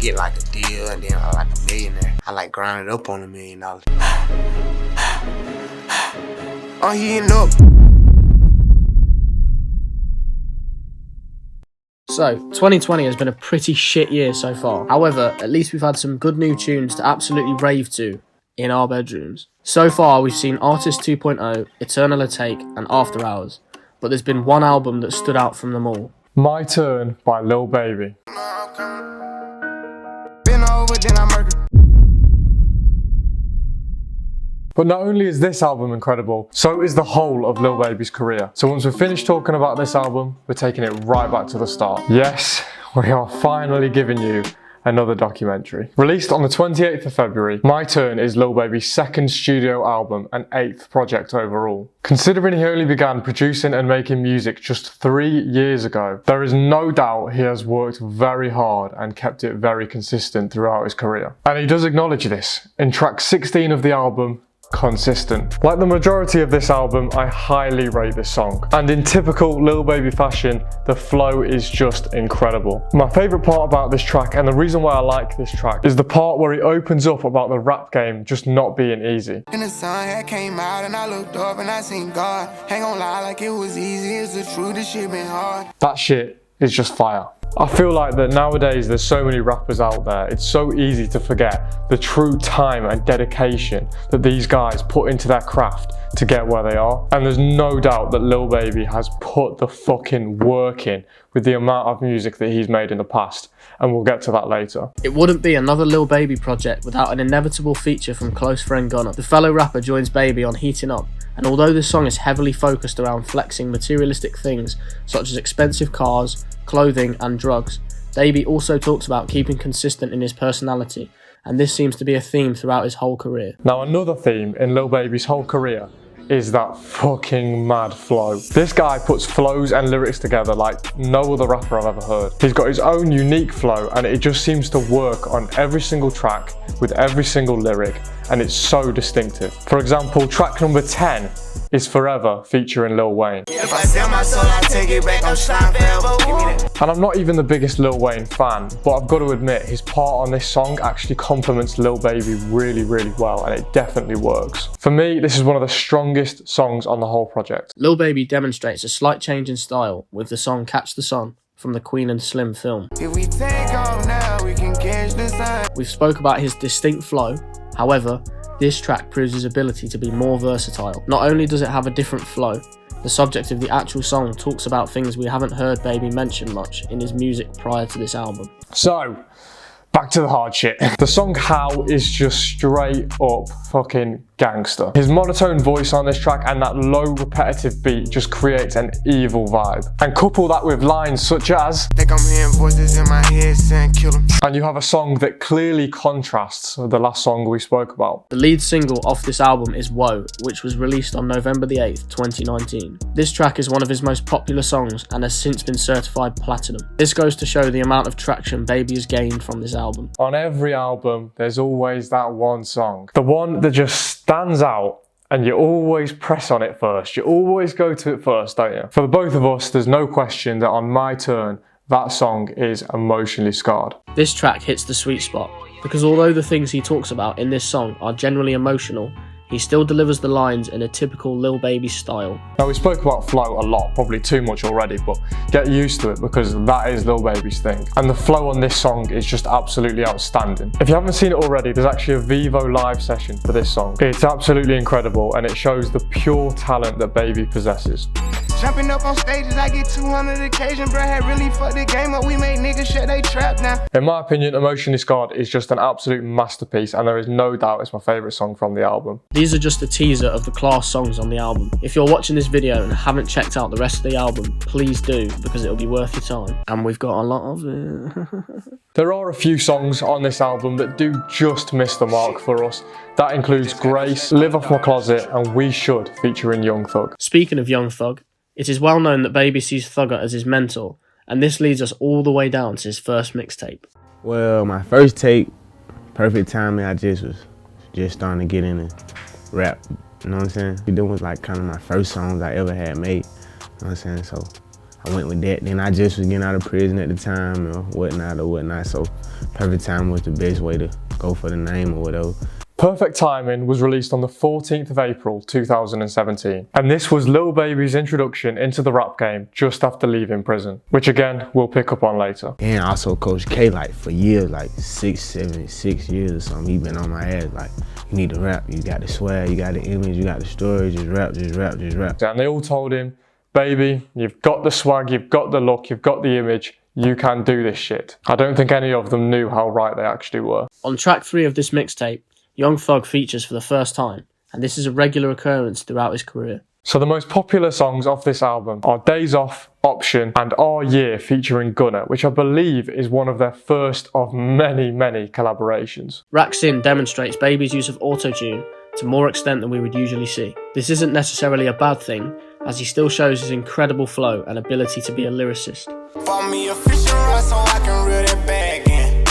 get like a deal and then I like a millionaire. I like grind it up on $1 million. I'm heating up. So, 2020 has been a pretty shit year so far. However, at least we've had some good new tunes to absolutely rave to in our bedrooms. So far, we've seen Artist 2.0, Eternal Take, and After Hours, but there's been one album that stood out from them all. My Turn by Lil Baby. But not only is this album incredible, so is the whole of Lil Baby's career. So once we're finished talking about this album, we're taking it right back to the start. Yes, we are finally giving you another documentary. Released on the 28th of February, My Turn is Lil Baby's second studio album and 8th project overall. Considering he only began producing and making music just 3 years ago, there is no doubt he has worked very hard and kept it very consistent throughout his career. And he does acknowledge this in track 16 of the album, Consistent. Like the majority of this album, I highly rate this song. And in typical Lil Baby fashion, the flow is just incredible. My favourite part about this track, and the reason why I like this track, is the part where he opens up about the rap game just not being easy. And the sun had came out and I looked up and I seen God. Ain't gonna lie like it was easy, it's the truth, this shit been hard. That shit is just fire. I feel like that nowadays there's so many rappers out there, it's so easy to forget the true time and dedication that these guys put into their craft to get where they are. And there's no doubt that Lil Baby has put the fucking work in with the amount of music that he's made in the past, and we'll get to that later. It wouldn't be another Lil Baby project without an inevitable feature from close friend Gunna. The fellow rapper joins Baby on Heating Up, and although this song is heavily focused around flexing materialistic things such as expensive cars, clothing and drugs, Baby also talks about keeping consistent in his personality, and this seems to be a theme throughout his whole career. Now another theme in Lil Baby's whole career is that fucking mad flow. This guy puts flows and lyrics together like no other rapper I've ever heard. He's got his own unique flow and it just seems to work on every single track with every single lyric, and it's so distinctive. For example, track number 10 is Forever featuring Lil Wayne. If I sell my soul, I take it back, I'm shine forever. Give me that. And I'm not even the biggest Lil Wayne fan, but I've got to admit his part on this song actually complements Lil Baby really, really well, and it definitely works. For me, this is one of the strongest songs on the whole project. Lil Baby demonstrates a slight change in style with the song Catch the Sun from the Queen and Slim film. If we take off now, we can catch the sun. We've spoke about his distinct flow, however, this track proves his ability to be more versatile. Not only does it have a different flow, the subject of the actual song talks about things we haven't heard Baby mention much in his music prior to this album. So, back to the hard shit. The song How is just straight up fucking gangster. His monotone voice on this track and that low repetitive beat just creates an evil vibe. And couple that with lines such as, Think I'm hearing voices in my head saying kill him. and you have a song that clearly contrasts the last song we spoke about. The lead single off this album is Whoa, which was released on November the 8th, 2019. This track is one of his most popular songs and has since been certified platinum. This goes to show the amount of traction Baby has gained from this album. On every album, there's always that one song. The one that just stands out and you always press on it first. You always go to it first, don't you? For the both of us, there's no question that on My Turn, that song is emotionally scarred. This track hits the sweet spot, because although the things he talks about in this song are generally emotional, he still delivers the lines in a typical Lil Baby style. Now we spoke about flow a lot, probably too much already, but get used to it because that is Lil Baby's thing. And the flow on this song is just absolutely outstanding. If you haven't seen it already, there's actually a Vivo live session for this song. It's absolutely incredible and it shows the pure talent that Baby possesses. Jumping up on stages, I get 200 occasion, bro. Had really fucked the game up. We made niggas shut they trap now. In my opinion, Emotionally Scarred is just an absolute masterpiece, and there is no doubt it's my favourite song from the album. These are just a teaser of the class songs on the album. If you're watching this video and haven't checked out the rest of the album, please do, because it'll be worth your time. And we've got a lot of it. There are a few songs on this album that do just miss the mark for us. That includes Grace, Live Off My Closet, and We Should, featuring Young Thug. Speaking of Young Thug, it is well known that Baby sees Thugger as his mentor, and this leads us all the way down to his first mixtape. Well, my first tape, perfect timing, I just was starting to get into rap, you know what I'm saying? That was like kind of my first songs I ever had made, you know what I'm saying? So I went with that. Then I just was getting out of prison at the time or whatnot, so Perfect Time was the best way to go for the name or whatever. Perfect Timing was released on the 14th of April 2017, and this was Lil Baby's introduction into the rap game just after leaving prison, which again we'll pick up on later. And also Coach K, like for years, like 6 years or something, he been on my ass like, you need to rap, you got the swag, you got the image, you got the story, just rap, just rap, just rap. And they all told him, baby, you've got the swag, you've got the look, you've got the image, you can do this shit. I don't think any of them knew how right they actually were. On track 3 of this mixtape, Young Thug features for the first time, and this is a regular occurrence throughout his career. So the most popular songs off this album are Days Off, Option and Our Year featuring Gunna, which I believe is one of their first of many collaborations. Raksin demonstrates Baby's use of autotune to more extent than we would usually see. This isn't necessarily a bad thing, as he still shows his incredible flow and ability to be a lyricist.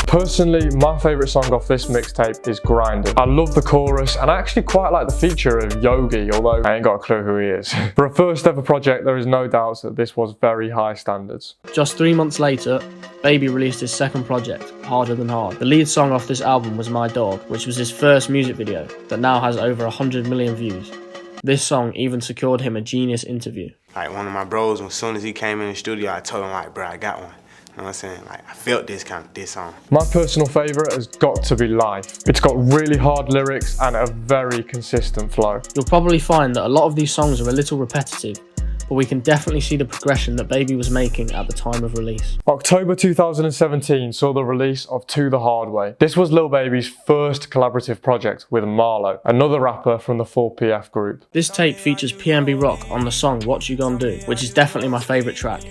Personally, my favourite song off this mixtape is Grinding. I love the chorus and I actually quite like the feature of Yogi, although I ain't got a clue who he is. For a first ever project, there is no doubt that this was very high standards. Just 3 months later, Baby released his second project, Harder Than Hard. The lead song off this album was My Dog, which was his first music video that now has over 100 million views. This song even secured him a Genius interview. Like one of my bros, as soon as he came in the studio, I told him like, bro, I got one. You know what I'm saying? Like, I felt this song. My personal favourite has got to be Life. It's got really hard lyrics and a very consistent flow. You'll probably find that a lot of these songs are a little repetitive, but we can definitely see the progression that Baby was making at the time of release. October 2017 saw the release of To The Hard Way. This was Lil Baby's first collaborative project with Marlo, another rapper from the 4PF group. This tape features PNB Rock on the song What You Gon' Do, which is definitely my favourite track.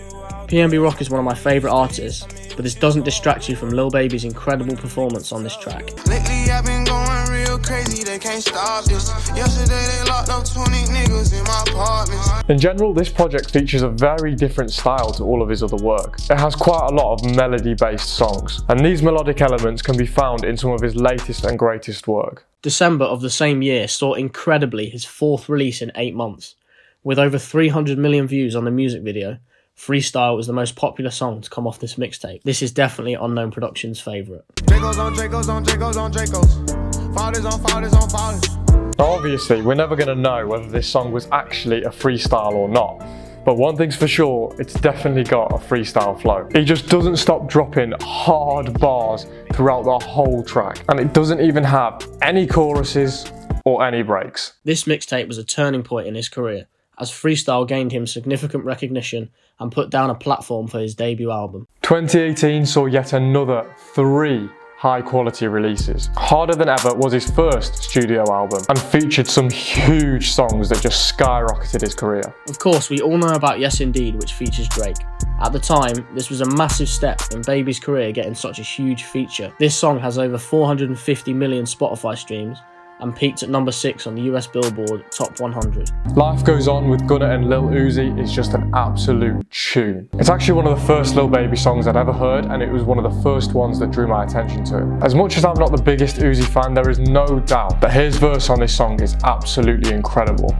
PNB Rock is one of my favourite artists, but this doesn't distract you from Lil Baby's incredible performance on this track. Lately I've been going real crazy, they can't stop this. Yesterday they locked up 20 niggas in my apartment. In general, this project features a very different style to all of his other work. It has quite a lot of melody-based songs, and these melodic elements can be found in some of his latest and greatest work. December of the same year saw incredibly his 4th release in 8 months. With over 300 million views on the music video, Freestyle was the most popular song to come off this mixtape. This is definitely Unknown Productions' favourite. Dracos on Dracos on Dracos on Dracos. Fathers on fathers on fathers. Now obviously, we're never going to know whether this song was actually a freestyle or not. But one thing's for sure, it's definitely got a freestyle flow. He just doesn't stop dropping hard bars throughout the whole track. And it doesn't even have any choruses or any breaks. This mixtape was a turning point in his career, as Freestyle gained him significant recognition and put down a platform for his debut album. 2018 saw yet another 3 high-quality releases. Harder Than Ever was his first studio album and featured some huge songs that just skyrocketed his career. Of course, we all know about Yes Indeed, which features Drake. At the time, this was a massive step in Baby's career getting such a huge feature. This song has over 450 million Spotify streams and peaked at number 6 on the US Billboard Top 100. Life Goes On with Gunna and Lil Uzi is just an absolute tune. It's actually one of the first Lil Baby songs I'd ever heard, and it was one of the first ones that drew my attention to it. As much as I'm not the biggest Uzi fan, there is no doubt that his verse on this song is absolutely incredible.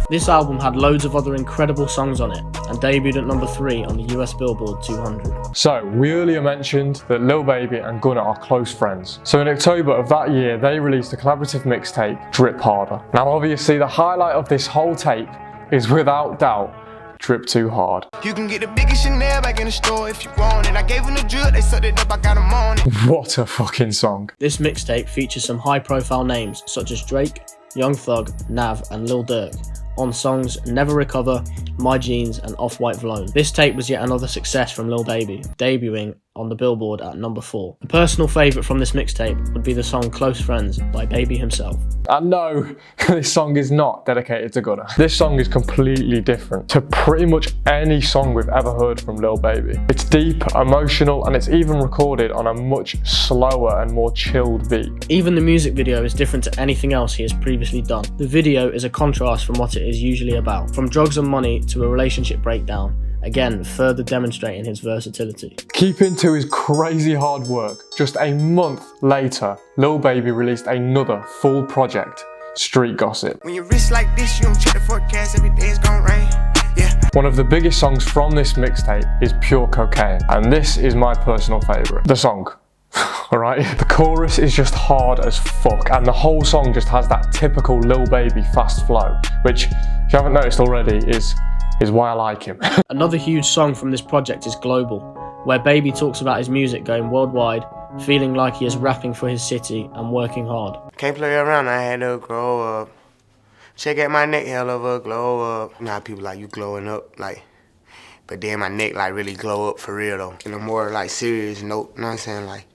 This album had loads of other incredible songs on it and debuted at number 3 on the US Billboard 200. So, we earlier mentioned that Lil Baby and Gunna are close friends. So in October of that year, they released a collaborative mixtape, Drip Harder. Now obviously the highlight of this whole tape is without doubt Drip Too Hard. You can get the biggest Chanel back in the store if you want it. I gave them the drill, they sucked it up, I got them on it. What a fucking song. This mixtape features some high profile names such as Drake, Young Thug, Nav and Lil Durk on songs Never Recover, My Jeans and Off-White Vlone. This tape was yet another success from Lil Baby, debuting on the Billboard at number 4. A personal favourite from this mixtape would be the song Close Friends by Baby himself. And no, this song is not dedicated to Gunna. This song is completely different to pretty much any song we've ever heard from Lil Baby. It's deep, emotional, and it's even recorded on a much slower and more chilled beat. Even the music video is different to anything else he has previously done. The video is a contrast from what it is usually about, from drugs and money to a relationship breakdown, again further demonstrating his versatility. Keeping to his crazy hard work, just a month later, Lil Baby released another full project, Street Gossip. When you wrist like this, you don't check the forecast, every day it's gonna rain. Yeah. One of the biggest songs from this mixtape is Pure Cocaine, and this is my personal favourite. The song. Alright, the chorus is just hard as fuck, and the whole song just has that typical Lil Baby fast flow, which, if you haven't noticed already, is why I like him. Another huge song from this project is Global, where Baby talks about his music going worldwide, feeling like he is rapping for his city and working hard. Can't play around, I had to grow up. Check out my neck, hell of a glow up. You know how people like you glowing up, like, but then my neck like really glow up for real though. In a more like serious note, you know what I'm saying? Like,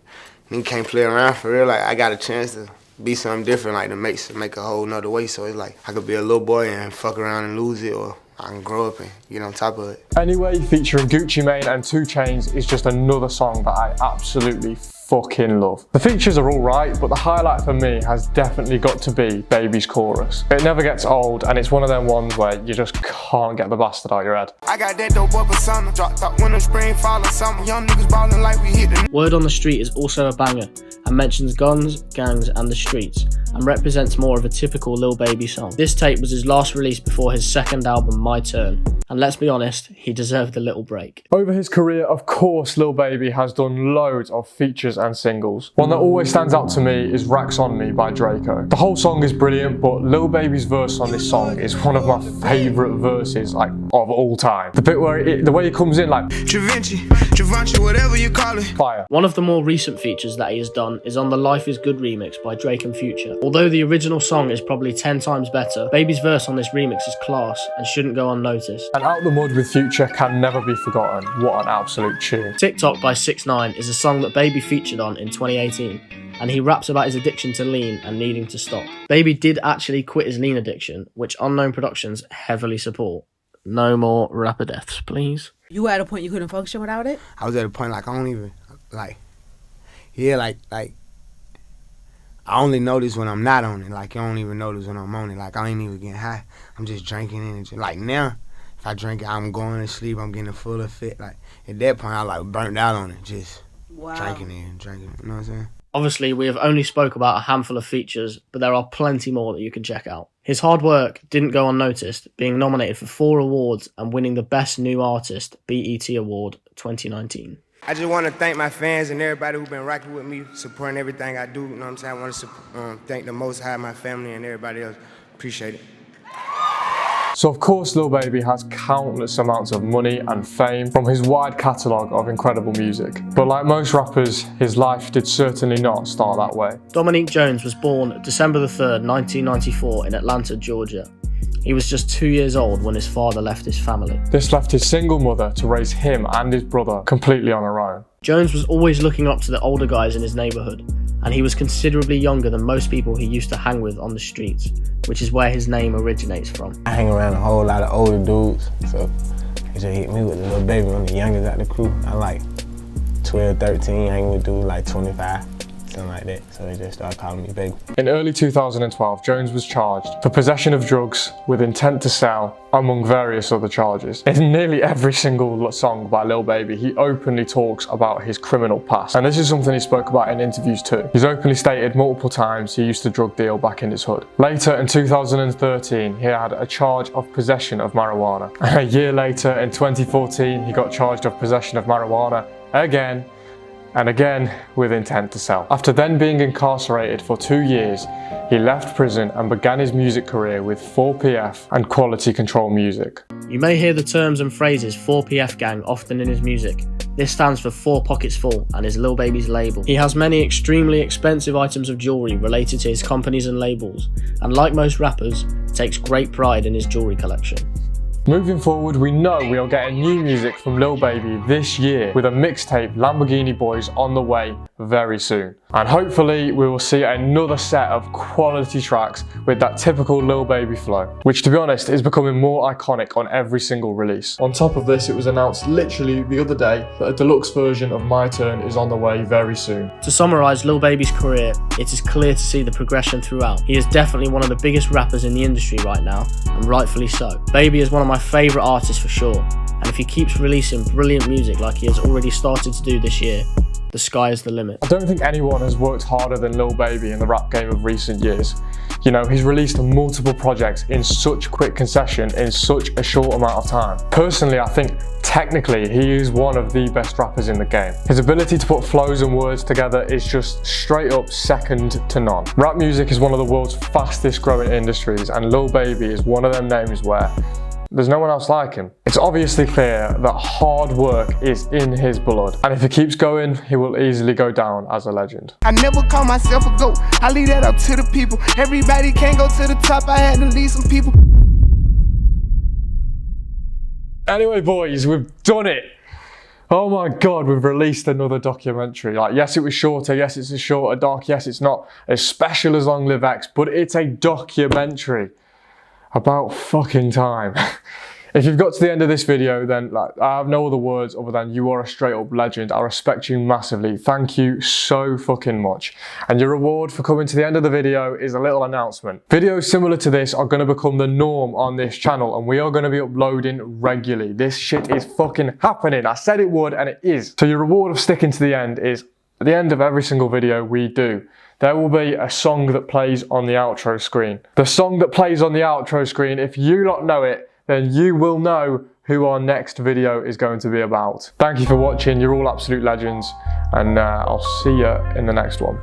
nigga can't play around for real. Like, I got a chance to be something different, like to make a whole nother way. So it's like I could be a little boy and fuck around and lose it, or I can grow up and get on top of it. Anyway, featuring Gucci Mane and 2 Chainz is just another song that I absolutely fucking love. The features are alright, but the highlight for me has definitely got to be Baby's chorus. It never gets old, and it's one of them ones where you just can't get the bastard out your head. I got that dope up a summer, dropped out winter, spring, fall, or summer. Young niggas ballin' like we hit the Word on the Street is also a banger, and mentions guns, gangs and the streets, and represents more of a typical Lil Baby song. This tape was his last release before his second album, My Turn, and let's be honest, he deserved a little break. Over his career, of course, Lil Baby has done loads of features and singles. One that always stands out to me is Racks On Me by Draco. The whole song is brilliant, but Lil Baby's verse on this song is one of my favourite verses, like, of all time. The bit where the way he comes in, like, Givenchy, whatever you call it. fire. One of the more recent features that he has done is on the Life Is Good remix by Drake and Future. Although the original song is probably 10 times better, Baby's verse on this remix is class and shouldn't go unnoticed. And Out the Mud with Future can never be forgotten. What an absolute tune. TikTok by 6ix9ine is a song that Baby featured on in 2018, and he raps about his addiction to lean and needing to stop. Baby did actually quit his lean addiction, which Unknown Productions heavily support. No more rapper deaths, please. You were at a point you couldn't function without it? I was at a point like I don't even like, yeah, like I only notice when I'm not on it. Like, you don't even notice when I'm on it. Like, I ain't even getting high. I'm just drinking and just, like, now, if I drink it, I'm going to sleep. I'm getting a fuller fit. Like, at that point, I like burnt out on it. Just drinking it and drinking it. You know what I'm saying? Obviously, we have only spoke about a handful of features, but there are plenty more that you can check out. His hard work didn't go unnoticed, being nominated for 4 awards and winning the Best New Artist BET Award 2019. I just want to thank my fans and everybody who's been rocking with me, supporting everything I do. You know what I'm saying? I want to thank the Most High, my family, and everybody else. Appreciate it. So of course Lil Baby has countless amounts of money and fame from his wide catalogue of incredible music. But like most rappers, his life did certainly not start that way. Dominique Jones was born December the 3rd, 1994 in Atlanta, Georgia. He was just 2 years old when his father left his family. This left his single mother to raise him and his brother completely on her own. Jones was always looking up to the older guys in his neighbourhood, and he was considerably younger than most people he used to hang with on the streets, which is where his name originates from. I hang around a whole lot of older dudes, so they just hit me with the Lil Baby. I'm the youngest out the crew. I like 12, 13, hanging with dudes like 25. Something like that, so they just started calling me Baby. In early 2012, Jones was charged for possession of drugs with intent to sell, among various other charges. In nearly every single song by Lil Baby, he openly talks about his criminal past, and this is something he spoke about in interviews too. He's openly stated multiple times he used to drug deal back in his hood. Later in 2013, he had a charge of possession of marijuana. And a year later, in 2014, he got charged of possession of marijuana again, and again with intent to sell. After then being incarcerated for 2 years, he left prison and began his music career with 4PF and Quality Control Music. You may hear the terms and phrases 4PF Gang often in his music. This stands for 4 Pockets Full and is Lil Baby's label. He has many extremely expensive items of jewellery related to his companies and labels, and like most rappers, takes great pride in his jewellery collection. Moving forward, we know we are getting new music from Lil Baby this year with a mixtape Lamborghini Boys on the way very soon. And hopefully we will see another set of quality tracks with that typical Lil Baby flow, which to be honest is becoming more iconic on every single release. On top of this, it was announced literally the other day that a deluxe version of My Turn is on the way very soon. To summarise Lil Baby's career, it is clear to see the progression throughout. He is definitely one of the biggest rappers in the industry right now, and rightfully so. Baby is one of my favourite artists for sure, and if he keeps releasing brilliant music like he has already started to do this year, the sky is the limit. I don't think anyone has worked harder than Lil Baby in the rap game of recent years. You know, he's released multiple projects in such quick concession in such a short amount of time. Personally, I think technically he is one of the best rappers in the game. His ability to put flows and words together is just straight up second to none. Rap music is one of the world's fastest growing industries, and Lil Baby is one of them names where there's no one else like him. It's obviously clear that hard work is in his blood, and if he keeps going, he will easily go down as a legend. I never call myself a GOAT, I leave that up to the people. Everybody can't go to the top, I had to leave some people. Anyway, boys, we've done it. Oh my God, we've released another documentary. Like, yes, it was shorter. Yes, it's a shorter doc. Yes, it's not as special as Long Live X, but it's a documentary. About fucking time. If you've got to the end of this video, then like, I have no other words other than you are a straight up legend. I respect you massively. Thank you so fucking much. And your reward for coming to the end of the video is a little announcement. Videos similar to this are going to become the norm on this channel, and we are going to be uploading regularly. This shit is fucking happening. I said it would, and it is. So your reward of sticking to the end is, at the end of every single video we do, there will be a song that plays on the outro screen. The song that plays on the outro screen, if you don't know it, then you will know who our next video is going to be about. Thank you for watching, you're all absolute legends, and I'll see you in the next one.